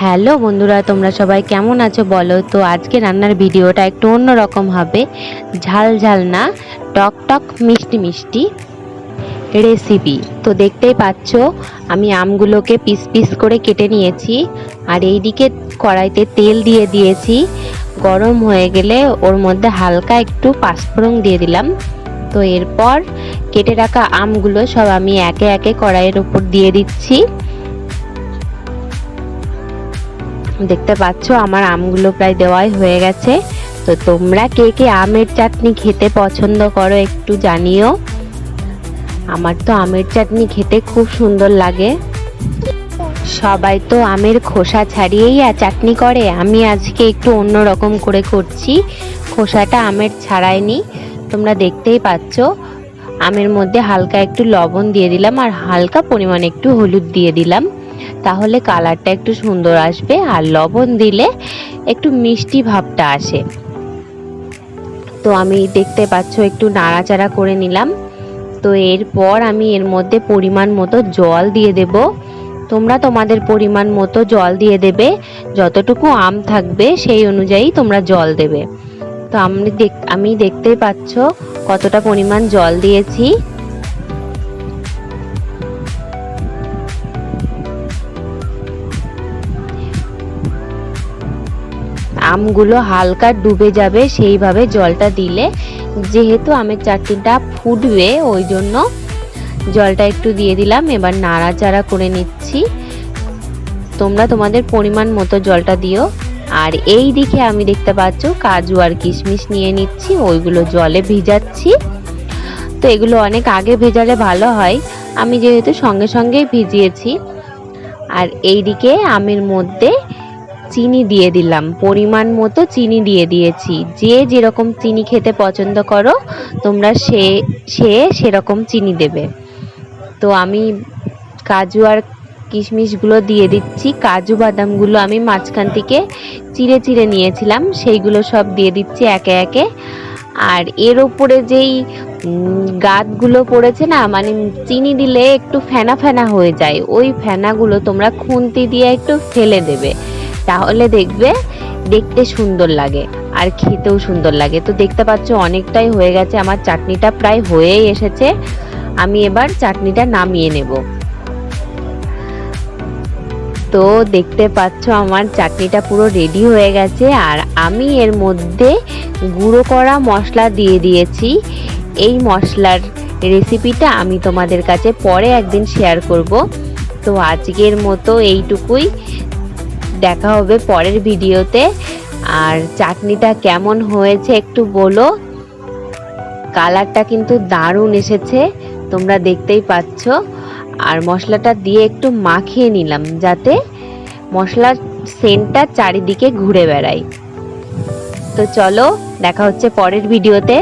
Hello বন্ধুরা, তোমরা সবাই কেমন আছো বলো তো। আজকে রান্নার ভিডিওটা একটু অন্যরকম হবে। ঝাল ঝাল না, টক টক মিষ্টি মিষ্টি রেসিপি। তো দেখতেই পাচ্ছ আমি আমগুলোকে পিস পিস করে কেটে নিয়েছি, আর এইদিকে কড়াইতে তেল দিয়ে দিয়েছি। গরম হয়ে গেলে ওর মধ্যে হালকা একটু পাঁচফোড়ন দিয়ে দিলাম। তো এরপর কেটে রাখা আমগুলো সব আমি একে একে কড়াইয়ের উপর দিয়ে দিচ্ছি। দেখতে পাচ্ছ আমার আমগুলো প্রায় দেওয়াই হয়ে গেছে। তো তোমরা কে কে আমের চাটনি খেতে পছন্দ করো একটু জানিও। আমার তো আমের চাটনি খেতে খুব সুন্দর লাগে। সবাই তো আমের খোসা ছাড়িয়েই চাটনি করে, আমি আজকে একটু অন্য রকম করে করছি। খোসাটা আমের ছাড়াইনি, তোমরা দেখতেই পাচ্ছ। আমের মধ্যে হালকা একটু লবণ দিয়ে দিলাম আর হালকা পরিমাণে একটু হলুদ দিয়ে দিলাম, তাহলে কালারটা একটু সুন্দর আসবে। আর লবণ দিলে একটু মিষ্টি ভাবটা আসে। তো আমি দেখতে পাচ্ছ একটু নাড়াচাড়া করে নিলাম। তো এরপর আমি এর মধ্যে পরিমাণ মতো জল দিয়ে দেব। তোমরা তোমাদের পরিমাণ মতো জল দিয়ে দেবে, যতটুকু আম থাকবে সেই অনুযায়ী তোমরা জল দেবে। তো আমি দেখতেই পাচ্ছ কতটা পরিমাণ জল দিয়েছি। আমগুলো হালকা ডুবে যাবে সেইভাবে জলটা দিলে, যেহেতু আমের চাটনিটা ফুটবে ওই জন্য জলটা একটু দিয়ে দিলাম। এবার নাড়াচাড়া করে নিচ্ছি। তোমরা তোমাদের পরিমাণ মতো জলটা দিও। আর এই দিকে আমি দেখতে পাচ্ছ কাজু আর কিশমিশ নিয়ে নিচ্ছি, ওইগুলো জলে ভিজাচ্ছি। তো এগুলো অনেক আগে ভেজালে ভালো হয়, আমি যেহেতু সঙ্গে সঙ্গেই ভিজিয়েছি। আর এই দিকে আমের মধ্যে চিনি দিয়ে দিলাম, পরিমাণ মতো চিনি দিয়ে দিয়েছি। যে যেরকম চিনি খেতে পছন্দ করো তোমরা সেরকম চিনি দেবে। তো আমি কাজু আর কিশমিশগুলো দিয়ে দিচ্ছি। কাজু বাদামগুলো আমি মাঝখান থেকে চিড়ে চিড়ে নিয়েছিলাম, সেইগুলো সব দিয়ে দিচ্ছি একে একে। আর এর উপরে যেই গাদগুলো পড়েছে না, মানে চিনি দিলে একটু ফেনা ফেনা হয়ে যায়, ওই ফেনাগুলো তোমরা খুন্তি দিয়ে একটু ফেলে দেবে, তাহলে দেখবে দেখতে সুন্দর লাগে আর খেতেও সুন্দর লাগে। তো দেখতে পাচ্ছ অনেকটাই হয়ে গেছে, আমার চাটনিটা প্রায় হয়েই এসেছে। আমি এবার চাটনিটা নামিয়ে নেব। তো দেখতে পাচ্ছ আমার চাটনিটা পুরো রেডি হয়ে গেছে। আর আমি এর মধ্যে গুঁড়ো করা মশলা দিয়ে দিয়েছি। এই মশলার রেসিপিটা আমি তোমাদের কাছে পরে একদিন শেয়ার করব। তো আজকের মতো এইটুকুই, দেখা হবে পরের ভিডিওতে। আর চাটনিটা কেমন হয়েছে একটু বলো। কালারটা কিন্তু দারুণ এসেছে, তোমরা দেখতেই পাচ্ছ। আর মশলাটা দিয়ে একটু মাখিয়ে নিলাম যাতে মশলার সেন্টটা চারিদিকে ঘুরে বেড়ায়। তো চলো দেখা হচ্ছে পরের ভিডিওতে।